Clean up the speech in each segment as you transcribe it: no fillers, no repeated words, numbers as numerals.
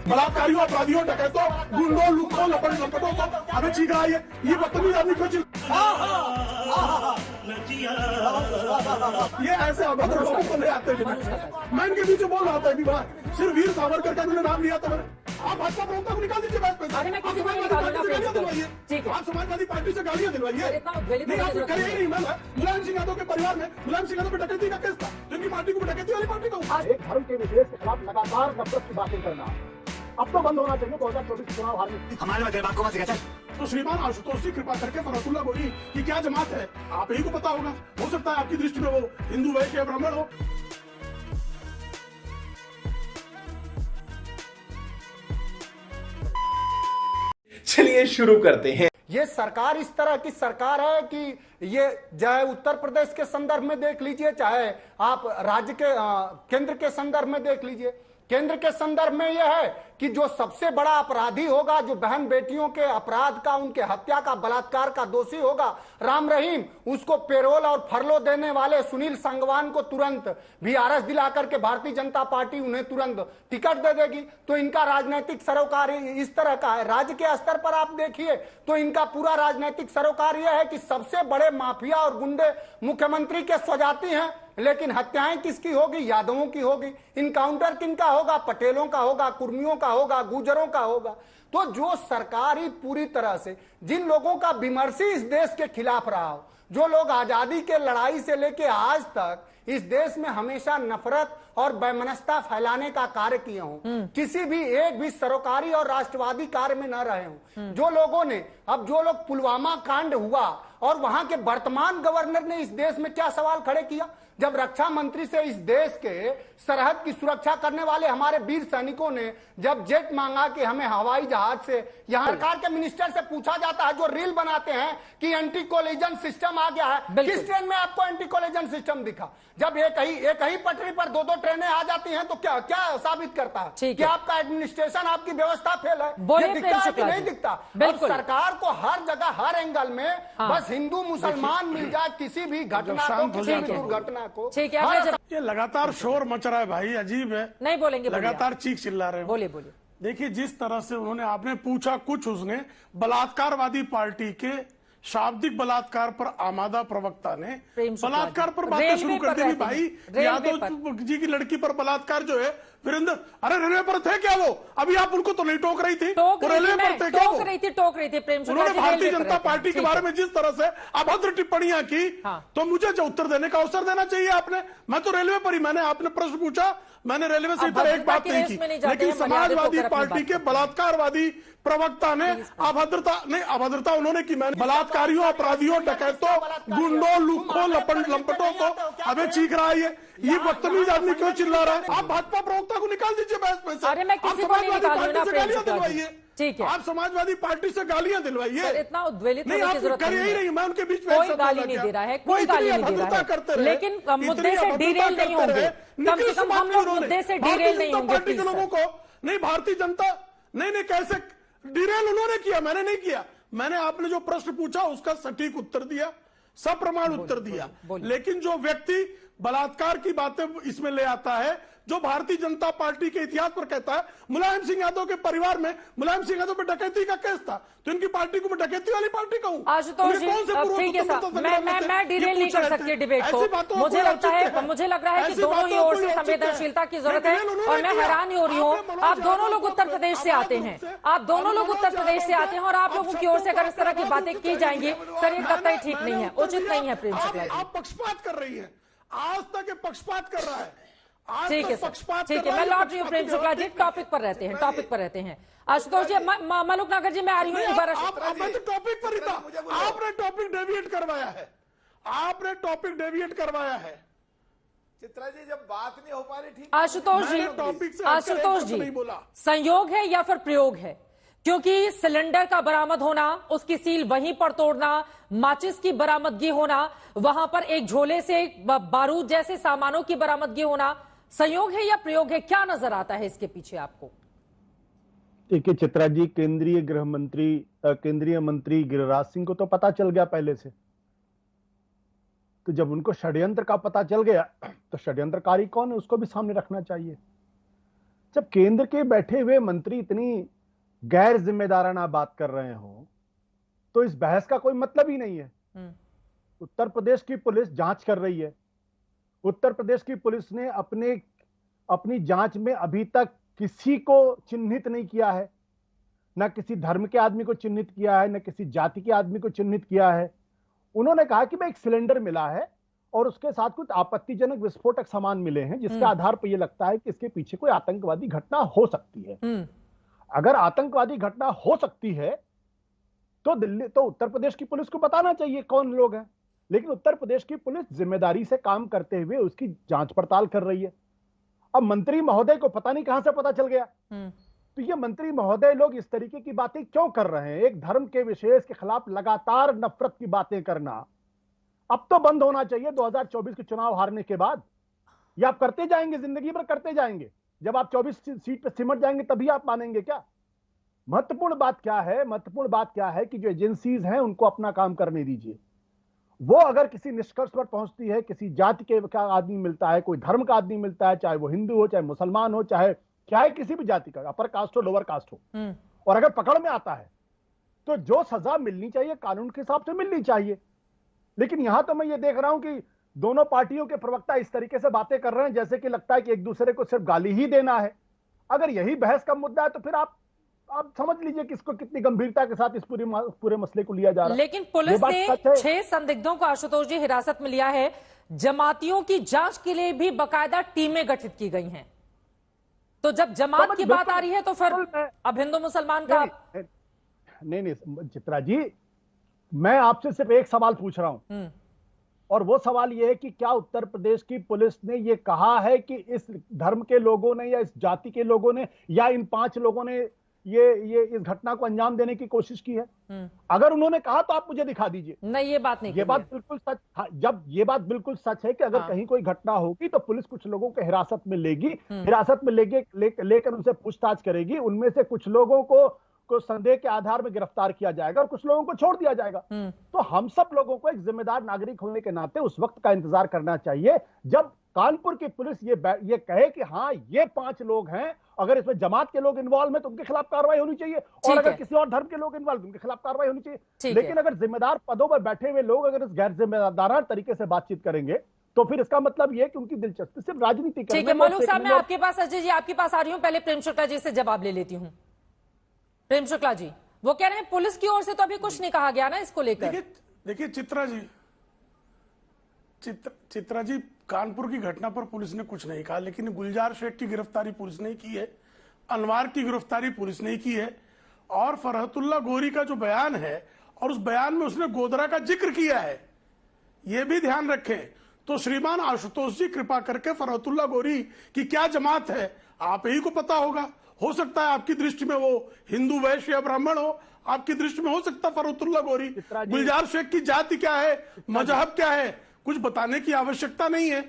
बलात्कारियों, अपराधियों, डकैतों, गुंडों, लुच्चों, लपटों को हमें चीख रहा है ये बदतमीज आदमी क्यों चीख? ये ऐसे अभद्र लोगों को ले आते हैं। मैं इनके बीच बोल रहा था कि सिर्फ वीर सावरकर का नाम लिया था मैंने। आप भाजपा प्रवक्ता को निकाल दीजिए बहस में। आप समाजवादी पार्टी से गालियां दिलवाइए। नहीं, आप करिए ही नहीं। मैं मुलायम सिंह यादव के परिवार में मुलायम सिंह यादव पे डकैती का केस था, तो इनकी पार्टी को डकैती वाली पार्टी का एक धर्म के विशेष के खिलाफ लगातार नफरत की बातें करना अब तो बंद होना चाहिए। 2024 चुनाव हारने हमारे में को मत तो श्रीमान आशुतोष जी कृपा करके फरतुल्ला गोरी की क्या जमात है आप ही को पता होगा। हो सकता है आपकी दृष्टि में वो हिंदू वैश्य या ब्राह्मण हो। चलिए शुरू करते हैं। ये सरकार इस तरह की सरकार है कि ये चाहे उत्तर प्रदेश के संदर्भ में देख लीजिए, चाहे आप राज्य के केंद्र के संदर्भ में देख लीजिए। केंद्र के संदर्भ में यह है कि जो सबसे बड़ा अपराधी होगा, जो बहन बेटियों के अपराध का, उनके हत्या का, बलात्कार का दोषी होगा राम रहीम, उसको पेरोल और फरलो देने वाले सुनील संगवान को तुरंत वीआरएस दिला करके भारतीय जनता पार्टी उन्हें तुरंत टिकट दे देगी। तो इनका राजनीतिक सरोकार इस तरह का है। राज्य के स्तर पर आप देखिए तो इनका पूरा राजनीतिक सरोकार यह है कि सबसे बड़े माफिया और गुंडे मुख्यमंत्री के स्वजाती हैं, लेकिन हत्याएं किसकी होगी? यादवों की होगी। इनकाउंटर किनका होगा? पटेलों का होगा, कुर्मियों का होगा, गुजरों का होगा। तो जो सरकार ही पूरी तरह से जिन लोगों का विमर्शी इस देश के खिलाफ रहा हो, जो लोग आजादी के लड़ाई से लेके आज तक इस देश में हमेशा नफरत और वैमनस्यता फैलाने का कार्य किए हों, किसी भी एक भी सरोकारी और राष्ट्रवादी कार्य में न रहे हों, जो लोगों ने अब जो लोग पुलवामा कांड हुआ और वहां के वर्तमान गवर्नर ने इस देश में क्या सवाल खड़े किया, जब रक्षा मंत्री से इस देश के सरहद की सुरक्षा करने वाले हमारे वीर सैनिकों ने जब जेट मांगा कि हमें हवाई जहाज से यहाँ सरकार के मिनिस्टर से पूछा जाता है जो रील बनाते हैं कि एंटी कोलिजन सिस्टम आ गया है। किस ट्रेन में आपको एंटी कोलिजन सिस्टम दिखा? जब एक ही पटरी पर दो ट्रेनें आ जाती हैं तो क्या क्या साबित करता है कि आपका एडमिनिस्ट्रेशन, आपकी व्यवस्था फेल है? ये दिखता है कि नहीं दिखता? अब सरकार को हर जगह हर एंगल में बस हिंदू मुसलमान मिल जाए किसी भी घटना को, किसी भी दुर्घटना को। ठीक है, ये लगातार शोर मच रहा है भाई, अजीब है। नहीं बोलेंगे, लगातार चीख चिल्ला रहे हैं। बोलिए। देखिए जिस तरह से उन्होंने आपने पूछा कुछ, उसने बलात्कारवादी पार्टी के शाब्दिक बलात्कार पर आमादा प्रवक्ता ने बलात्कार पर बातें शुरू कर दी। भाई यादव जी की लड़की पर बलात्कार जो है वीरेंद्र, अरे रेलवे पर थे क्या वो? अभी आप उनको तो नहीं टोक रही थी, रेलवे पर थे क्या? टोक रही थी प्रेम। उन्होंने भारतीय जनता पार्टी के बारे में जिस तरह से अभद्र टिप्पणियां की, तो मुझे जो उत्तर देने का अवसर देना चाहिए आपने। मैं तो रेलवे पर ही, मैंने आपने प्रश्न पूछा, मैंने रेलवे से इधर एक बात नहीं की, लेकिन समाजवादी पार्टी के बलात्कारवादी प्रवक्ता ने अभद्रता उन्होंने की। मैंने बलात्कारियों, अपराधियों, डकैतों, गुंडों, लुच्चों, लपटों को हमें चीख रहा है ये बदतमीज आदमी क्यों चिल्ला रहा है? आप भाजपा प्रवक्ता को निकाल दीजिए बहस में से। आप समाजवादी पार्टी से गालियां दिलवाइए। ठीक है, आप समाजवादी पार्टी से गालियां दिलवाइए। इतना उद्वेलित नहीं, आप करिए ही नहीं। मैं उनके बीच में कोई गाली नहीं दे रहा है, कोई गाली नहीं दे रहा है, लेकिन मुद्दे से डीरेल नहीं होंगे। कम से कम हम लोग मुद्दे से डीरेल नहीं होंगे पार्टी के लोगों को। नहीं, भारतीय जनता नहीं, कैसे डीरेल उन्होंने किया, मैंने नहीं किया। मैंने आपने जो प्रश्न पूछा उसका सटीक उत्तर दिया, सप्रमाण उत्तर दिया। लेकिन जो व्यक्ति बलात्कार की बातें इसमें ले आता है, जो भारतीय जनता पार्टी के इतिहास पर कहता है मुलायम सिंह यादव के परिवार में मुलायम सिंह यादव पर डकैती का केस था, तो इनकी पार्टी को मैं डकैती वाली पार्टी कहूं? आशुतोष जी, ठीक है साहब, मैं डिरेल नहीं कर सकती डिबेट को। मुझे लग रहा है कि दोनों ही ओर से संवेदनशीलता की जरूरत है। और मैं हैरान ही हो रही हूँ, आप दोनों लोग उत्तर प्रदेश से आते हैं, और आप लोगों की ओर से अगर इस तरह की बातें की जाएंगी, सर ये कतई ठीक नहीं है, उचित नहीं है। प्रेम शुक्ला जी, आप पक्षपात कर रही है, आज तक ये पक्षपात कर रहा है। ठीक है सर, ठीक है, मैं लौट रही हूँ। प्रेम शुक्ला जी टॉपिक पर रहते हैं। आशुतोष जी, मलुक नागर जी, मैं आ रही हूँ। मैं तो टॉपिक पर ही था, आपने टॉपिक डेविएट करवाया है। चित्रा जी, जब बात नहीं हो पा रही, ठीक। आशुतोष जी, संयोग है या फिर प्रयोग है? क्योंकि सिलेंडर का बरामद होना, उसकी सील वहीं पर तोड़ना, माचिस की बरामदगी होना, वहां पर एक झोले से बारूद जैसे सामानों की बरामदगी होना, संयोग है या प्रयोग है? क्या नजर आता है इसके पीछे आपको? देखिए चित्रा जी, केंद्रीय मंत्री गिरिराज सिंह को तो पता चल गया पहले से। तो जब उनको षड्यंत्र का पता चल गया तो षड्यंत्रकारी कौन है उसको भी सामने रखना चाहिए। जब केंद्र के बैठे हुए मंत्री इतनी गैर जिम्मेदाराना बात कर रहे हो तो इस बहस का कोई मतलब ही नहीं है। उत्तर प्रदेश की पुलिस जांच कर रही है। उत्तर प्रदेश की पुलिस ने अपनी जांच में अभी तक किसी को चिन्हित नहीं किया है, न किसी धर्म के आदमी को चिन्हित किया है, न किसी जाति के आदमी को चिन्हित किया है। उन्होंने कहा कि भाई एक सिलेंडर मिला है और उसके साथ कुछ आपत्तिजनक विस्फोटक सामान मिले हैं जिसके आधार पर यह लगता है कि इसके पीछे कोई आतंकवादी घटना हो सकती है। अगर आतंकवादी घटना हो सकती है तो उत्तर प्रदेश की पुलिस को बताना चाहिए कौन लोग हैं, लेकिन उत्तर प्रदेश की पुलिस जिम्मेदारी से काम करते हुए उसकी जांच पड़ताल कर रही है। अब मंत्री महोदय को पता नहीं कहां से पता चल गया। तो ये मंत्री महोदय लोग इस तरीके की बातें क्यों कर रहे हैं? एक धर्म के विशेष के खिलाफ लगातार नफरत की बातें करना अब तो बंद होना चाहिए 2024 के चुनाव हारने के बाद। या आप करते जाएंगे, जिंदगी भर करते जाएंगे? जब आप 24 सीट पे सिमट जाएंगे तभी आप मानेंगे क्या? महत्वपूर्ण बात क्या है? महत्वपूर्ण बात क्या है कि जो एजेंसीज हैं उनको अपना काम करने दीजिए। वो अगर किसी निष्कर्ष पर पहुंचती है, किसी जाति के का आदमी मिलता है, कोई धर्म का आदमी मिलता है, चाहे वो हिंदू हो, चाहे मुसलमान हो, चाहे किसी भी जाति का, अपर कास्ट हो, लोअर कास्ट हो, और अगर पकड़ में आता है तो जो सजा मिलनी चाहिए कानून के हिसाब से मिलनी चाहिए। लेकिन यहां तो मैं ये देख रहा हूं कि दोनों पार्टियों के प्रवक्ता इस तरीके से बातें कर रहे हैं जैसे कि लगता है कि एक दूसरे को सिर्फ गाली ही देना है। अगर यही बहस का मुद्दा है तो फिर आप समझ लीजिए कि इसको कितनी गंभीरता के साथ इस पूरे मसले को लिया जा रहा है। लेकिन पुलिस ने 6 संदिग्धों को आशुतोष जी हिरासत में लिया है। जमातियों की जांच के लिए भी बाकायदा टीमें गठित की गई हैं। तो जब जमात की बात आ रही है तो फिर अब हिंदू मुसलमान का नहीं चित्रा जी, मैं आपसे सिर्फ एक सवाल पूछ रहा हूं और वो सवाल ये है कि क्या उत्तर प्रदेश की पुलिस ने ये कहा है कि इस धर्म के लोगों ने या इस जाति के लोगों ने या इन 5 लोगों ने ये इस घटना को अंजाम देने की कोशिश की है? अगर उन्होंने कहा तो आप मुझे दिखा दीजिए। नहीं, ये बात नहीं, ये बात बिल्कुल सच। जब ये बात बिल्कुल सच है कि अगर कहीं कोई घटना होगी तो पुलिस कुछ लोगों को हिरासत में लेगी, लेकर उनसे पूछताछ करेगी। उनमें से कुछ लोगों को संदेह के आधार में गिरफ्तार किया जाएगा और कुछ लोगों को छोड़ दिया जाएगा। तो हम सब लोगों को एक जिम्मेदार नागरिक होने के नाते उस वक्त का इंतजार करना चाहिए जब कानपुर की पुलिस ये कहे कि हाँ ये 5 लोग हैं, अगर इसमें जमात के लोग इन्वॉल्व हैं तो उनके खिलाफ कार्रवाई होनी चाहिए, और अगर किसी और धर्म के लोग इन्वॉल्व उनके खिलाफ कार्रवाई होनी चाहिए। लेकिन अगर जिम्मेदार पदों पर बैठे हुए लोग अगर इस गैर जिम्मेदाराना तरीके से बातचीत करेंगे तो फिर इसका मतलब ये कि उनकी दिलचस्पी सिर्फ राजनीति ठीक है। मौलूक साहब, मैं आपके पास, अजय जी आपके पास आ रही हूं। पहले प्रेम शुक्ला जी से जवाब ले लेती हूं। प्रेम शुक्ला जी, वो कह रहे हैं पुलिस की ओर से तो अभी कुछ नहीं कहा गया ना इसको लेकर। देखिए चित्रा जी, कानपुर की घटना पर पुलिस ने कुछ नहीं कहा, लेकिन गुलजार शेख की गिरफ्तारी पुलिस ने की है, अनवार की गिरफ्तारी पुलिस ने की है, और फरहतुल्ला गोरी का जो बयान है और उस बयान में उसने गोधरा का जिक्र किया है, यह भी ध्यान रखें। तो श्रीमान आशुतोष जी, कृपा करके फरहतुल्ला गोरी की क्या जमात है आप ही को पता होगा। हो सकता है आपकी दृष्टि में वो हिंदू, वैश्य या ब्राह्मण हो, आपकी दृष्टि में हो सकता है फरहतुल्ला गोरी। गुलजार शेख की जाति क्या है, मजहब क्या है, कुछ बताने की आवश्यकता नहीं है।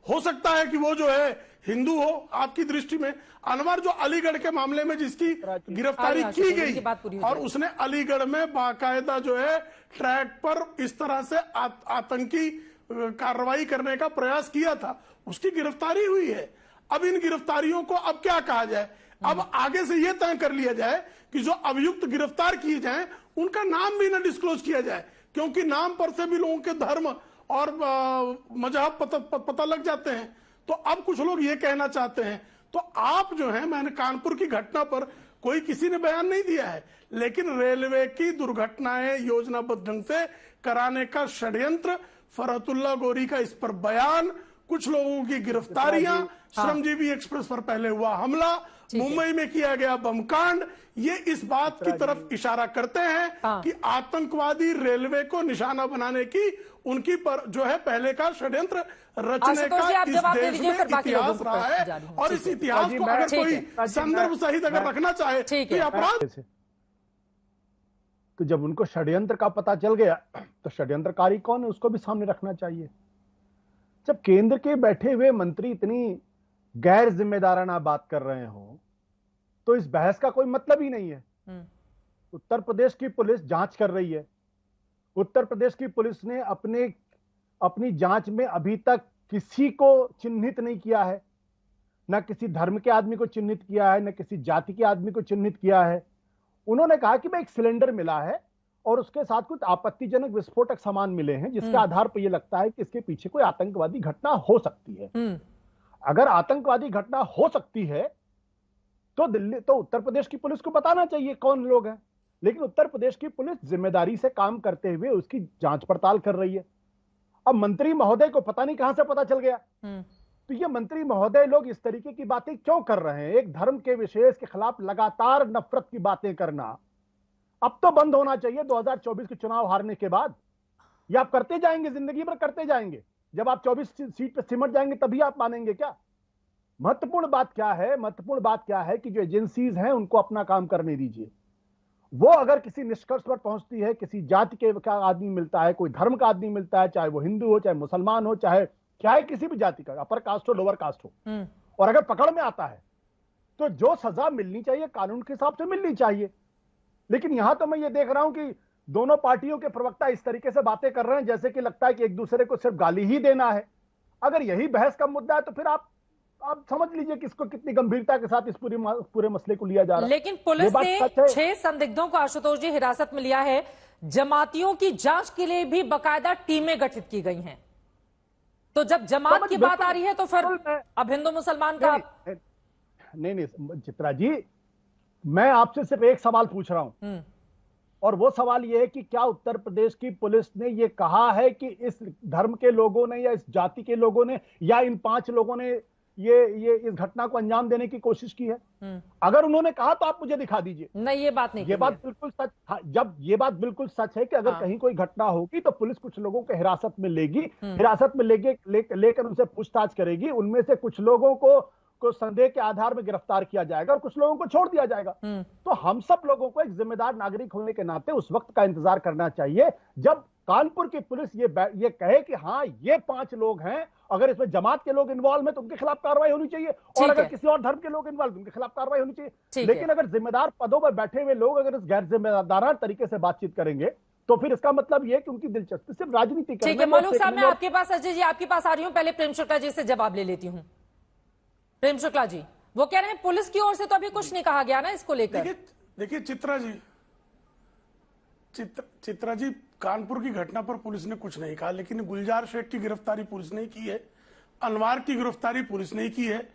हो सकता है कि वो जो है हिंदू हो आपकी दृष्टि में। अनवर जो अलीगढ़ के मामले में जिसकी गिरफ्तारी की गई और उसने अलीगढ़ में बाकायदा जो है ट्रैक पर इस तरह से आतंकी कार्रवाई करने का प्रयास किया था, उसकी गिरफ्तारी हुई है। अब इन गिरफ्तारियों को अब क्या कहा जाए? अब आगे से यह तय कर लिया जाए कि जो अभियुक्त गिरफ्तार किए जाएं उनका नाम भी न डिस्क्लोज किया जाए, क्योंकि नाम पर से भी लोगों के धर्म और मजहब पता लग जाते हैं। तो अब कुछ लोग ये कहना चाहते हैं, तो आप जो है, मैंने कानपुर की घटना पर कोई किसी ने बयान नहीं दिया है, लेकिन रेलवे की दुर्घटनाएं योजनाबद्ध ढंग से कराने का षड्यंत्र, फरहतुल्ला गोरी का इस पर बयान, कुछ लोगों की गिरफ्तारियां, श्रमजीवी एक्सप्रेस पर पहले हुआ हमला, मुंबई में किया गया बमकांड, ये इस बात की तरफ इशारा करते हैं कि आतंकवादी रेलवे को निशाना बनाने की उनकी पर जो है पहले का षड्यंत्र रचने का इस देश में इतिहास रहा है, और इस इतिहास को अगर कोई संदर्भ सहित अगर रखना चाहे तो अपराध। तो जब उनको षड्यंत्र का पता चल गया तो षड्यंत्रकारी कौन है उसको भी सामने रखना चाहिए। जब केंद्र के बैठे हुए मंत्री इतनी गैर जिम्मेदाराना बात कर रहे हो तो इस बहस का कोई मतलब ही नहीं है। उत्तर प्रदेश की पुलिस जांच कर रही है। उत्तर प्रदेश की पुलिस ने अपनी जांच में अभी तक किसी को चिन्हित नहीं किया है, न किसी धर्म के आदमी को चिन्हित किया है, न किसी जाति के आदमी को चिन्हित किया है। उन्होंने कहा कि मैं एक सिलेंडर मिला है और उसके साथ कुछ आपत्तिजनक विस्फोटक सामान मिले हैं, जिसके आधार पर यह लगता है कि इसके पीछे कोई आतंकवादी घटना हो सकती है। अगर आतंकवादी घटना हो सकती है तो उत्तर प्रदेश की पुलिस को बताना चाहिए कौन लोग हैं, लेकिन उत्तर प्रदेश की पुलिस जिम्मेदारी से काम करते हुए उसकी जांच पड़ताल कर रही है। अब मंत्री महोदय को पता नहीं कहां से पता चल गया। तो ये मंत्री महोदय लोग इस तरीके की बातें क्यों कर रहे हैं? एक धर्म के विशेष के खिलाफ लगातार नफरत की बातें करना अब तो बंद होना चाहिए 2024 के चुनाव हारने के बाद। ये आप करते जाएंगे, जिंदगी भर करते जाएंगे। जब आप 24 सीट पर सिमट जाएंगे तभी आप मानेंगे क्या? महत्वपूर्ण बात क्या है? महत्वपूर्ण बात क्या है कि जो एजेंसीज हैं उनको अपना काम करने दीजिए। वो अगर किसी निष्कर्ष पर पहुंचती है, किसी जाति के का आदमी मिलता है, कोई धर्म का आदमी मिलता है, चाहे वो हिंदू हो, चाहे मुसलमान हो, चाहे किसी भी जाति का, अपर कास्ट हो, लोअर कास्ट हो, और अगर पकड़ में आता है तो जो सजा मिलनी चाहिए कानून के हिसाब से मिलनी चाहिए। लेकिन यहां तो मैं ये देख रहा हूं कि दोनों पार्टियों के प्रवक्ता इस तरीके से बातें कर रहे हैं जैसे कि लगता है कि एक दूसरे को सिर्फ गाली ही देना है। अगर यही बहस का मुद्दा है तो फिर आप समझ लीजिए कि इसको कितनी गंभीरता के साथ इस पूरे मसले को लिया जा रहा है। लेकिन पुलिस ने 6 संदिग्धों को आशुतोष जी हिरासत में लिया है। जमातियों की जांच के लिए भी बाकायदा टीमें गठित की गई हैं। तो जब जमात की बात आ रही है तो फिर अब हिंदू मुसलमान का नहीं चित्रा जी, मैं आपसे सिर्फ एक सवाल पूछ रहा हूं, और वो सवाल ये है कि क्या उत्तर प्रदेश की पुलिस ने ये कहा है कि इस धर्म के लोगों ने या इस जाति के लोगों ने या इन 5 लोगों ने ये इस घटना को अंजाम देने की कोशिश की है? अगर उन्होंने कहा तो आप मुझे दिखा दीजिए। नहीं, ये बात नहीं, ये बात बिल्कुल सच। जब ये बात बिल्कुल सच है कि अगर कहीं कोई घटना होगी तो पुलिस कुछ लोगों को हिरासत में लेगी, लेकर उनसे पूछताछ करेगी। उनमें से कुछ लोगों को संदेह के आधार में गिरफ्तार किया जाएगा और कुछ लोगों को छोड़ दिया जाएगा। तो हम सब लोगों को एक जिम्मेदार नागरिक होने के नाते उस वक्त का इंतजार करना चाहिए जब कानपुर की पुलिस ये कहे कि हाँ ये 5 लोग हैं, अगर इसमें जमात के लोग इन्वॉल्व हैं तो उनके खिलाफ कार्रवाई होनी चाहिए, और अगर किसी और धर्म के लोग इन्वॉल्व उनके खिलाफ कार्रवाई होनी चाहिए। लेकिन अगर जिम्मेदार पदों पर बैठे हुए लोग अगर इस गैर जिम्मेदाराना तरीके से बातचीत करेंगे तो फिर इसका मतलब ये कि उनकी दिलचस्पी सिर्फ राजनीति करने। ठीक है मौलूक साहब, मैं आपके पास, अजय जी आपके पास आ रही हूं। पहले प्रेम शुक्ला जी से जवाब ले लेती हूं। प्रेम शुक्ला जी, वो कह रहे हैं पुलिस की ओर से तो अभी कुछ नहीं कहा गया ना इसको लेकर। देखिए चित्रा जी, कानपुर की घटना पर पुलिस ने कुछ नहीं कहा, लेकिन गुलजार शेख की गिरफ्तारी पुलिस ने की है, अनवार की गिरफ्तारी पुलिस ने की है,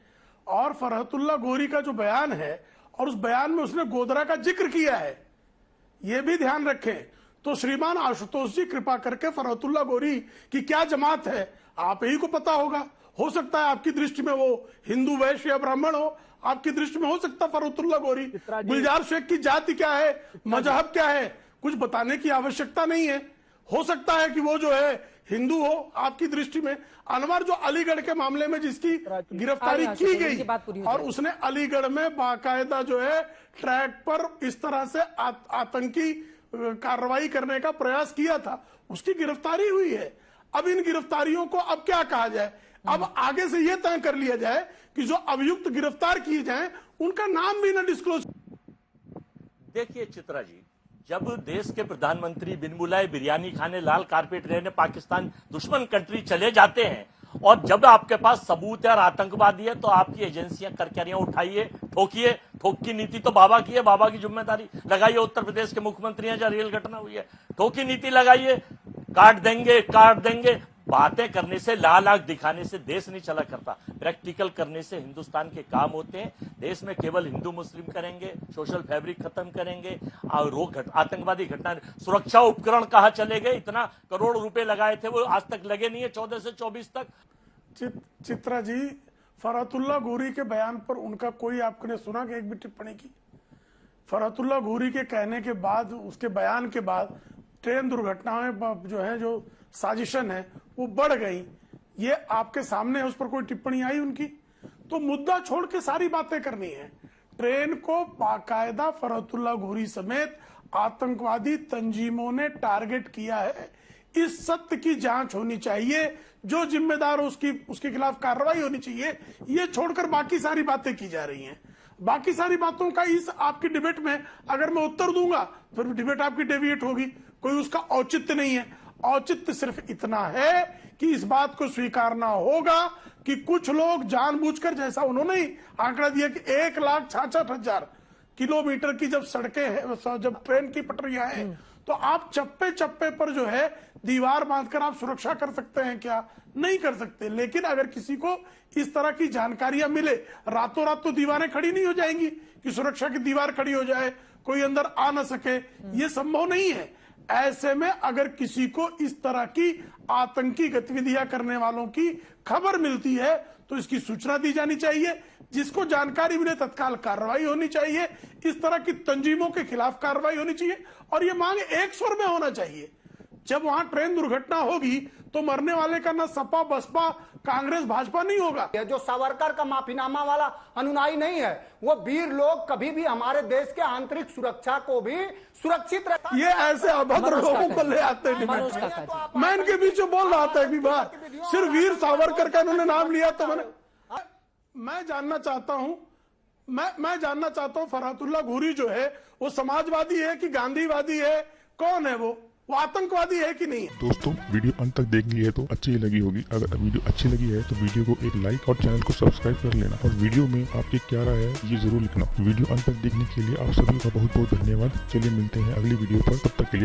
और फरहतुल्लाह गोरी का जो बयान है और उस बयान में उसने गोधरा का जिक्र किया है, यह भी ध्यान रखें। तो श्रीमान आशुतोष जी, कृपा करके फरहतुल्लाह गोरी की क्या जमात है आप ही को पता होगा। हो सकता है आपकी दृष्टि में वो हिंदू, वैश्य या ब्राह्मण हो, आपकी दृष्टि में हो सकता है फरहतुल्लाह गोरी। गुलजार शेख की जाति क्या है, मजहब क्या है, कुछ बताने की आवश्यकता नहीं है। हो सकता है कि वो जो है हिंदू हो आपकी दृष्टि में। अनवर जो अलीगढ़ के मामले में जिसकी गिरफ्तारी की गई और उसने अलीगढ़ में बाकायदा जो है ट्रैक पर इस तरह से आतंकी कार्रवाई करने का प्रयास किया था, उसकी गिरफ्तारी हुई है। अब इन गिरफ्तारियों को अब क्या कहा जाए? अब आगे से यह तय कर लिया जाए कि जो अभियुक्त गिरफ्तार किए जाएं उनका नाम भी न डिस्क्लोज। देखिए चित्रा जी, जब देश के प्रधानमंत्री बिन बुलाए बिरयानी खाने, लाल कारपेट रहने पाकिस्तान दुश्मन कंट्री चले जाते हैं, और जब आपके पास सबूत है और आतंकवादी है, तो आपकी एजेंसियां कर क्या रही हैं? उठाइए, ठोकिए। ठोक की नीति तो बाबा की है, बाबा की जिम्मेदारी लगाइए। उत्तर प्रदेश के मुख्यमंत्री हैं, जहां रेल घटना हुई है, ठोकी नीति लगाइए। काट देंगे बातें करने से, लाल आंख दिखाने से देश नहीं चला करता। प्रैक्टिकल करने से हिंदुस्तान के काम होते हैं। देश में केवल हिंदू मुस्लिम करेंगे, सोशल फैब्रिक खत्म करेंगे, और आतंकवादी घटना, सुरक्षा उपकरण कहां चले गए? इतना करोड़ रुपए लगाए थे, वो आज तक लगे नहीं है 14 से 24 तक। चित्रा जी, फरहतुल्लाह गोरी के बयान पर उनका कोई आपने सुना कि एक भी टिप्पणी की? फरहतुल्लाह गोरी के कहने के बाद, उसके बयान के बाद ट्रेन दुर्घटनाएं जो है, जो साजिशन है, वो बढ़ गई। ये आपके सामने उस पर कोई टिप्पणी आई उनकी? तो मुद्दा छोड़ के सारी बातें करनी है। ट्रेन को बाकायदा फरहतुल्लाह गोरी समेत आतंकवादी तंजीमों ने टारगेट किया है। इस सत्य की जांच होनी चाहिए, जो जिम्मेदार हो उसके खिलाफ कार्रवाई होनी चाहिए। ये छोड़कर बाकी सारी बातें की जा रही हैं। बाकी सारी बातों का इस आपकी डिबेट में अगर मैं उत्तर दूंगा फिर डिबेट आपकी डेविएट होगी, कोई उसका औचित्य नहीं है। औचित्य सिर्फ इतना है कि इस बात को स्वीकारना होगा कि कुछ लोग जानबूझकर, जैसा उन्होंने ही आंकड़ा दिया कि 1,66,000 किलोमीटर की जब सड़कें हैं, जब ट्रेन की पटरियां हैं, तो आप चप्पे चप्पे पर जो है दीवार बांधकर आप सुरक्षा कर सकते हैं क्या? नहीं कर सकते। लेकिन अगर किसी को इस तरह की जानकारियां मिले, रातों रात तो दीवारें खड़ी नहीं हो जाएंगी कि सुरक्षा की दीवार खड़ी हो जाए, कोई अंदर आ न सके, ये संभव नहीं है। ऐसे में अगर किसी को इस तरह की आतंकी गतिविधियां करने वालों की खबर मिलती है तो इसकी सूचना दी जानी चाहिए। जिसको जानकारी मिले तत्काल कार्रवाई होनी चाहिए। इस तरह की तंजीमों के खिलाफ कार्रवाई होनी चाहिए और ये मांग एक स्वर में होना चाहिए। जब वहां ट्रेन दुर्घटना होगी तो मरने वाले का ना सपा बसपा कांग्रेस भाजपा नहीं होगा। जो सावरकर का माफीनामा वाला अनुयायी नहीं है, वो वीर लोग कभी भी हमारे देश के आंतरिक सुरक्षा को भी सुरक्षित रखा। ये ऐसे अभद्र लोगों को ले आते हैं। मैं इनके बीच में बोल रहा था एक बार, सिर्फ वीर सावरकर का इन्होंने नाम लिया तो मैं जानना चाहता हूं फरहतुल्लाह घूरी जो है वो समाजवादी है कि गांधीवादी है? कौन है वो आतंकवादी है कि नहीं? दोस्तों, वीडियो अंत तक देख ली है तो अच्छी लगी होगी। अगर वीडियो अच्छी लगी है तो वीडियो को एक लाइक और चैनल को सब्सक्राइब कर लेना और वीडियो में आपकी क्या राय है ये जरूर लिखना। वीडियो अंत तक देखने के लिए आप सभी का बहुत बहुत धन्यवाद। चलिए मिलते हैं अगली वीडियो पर, तब तक के लिए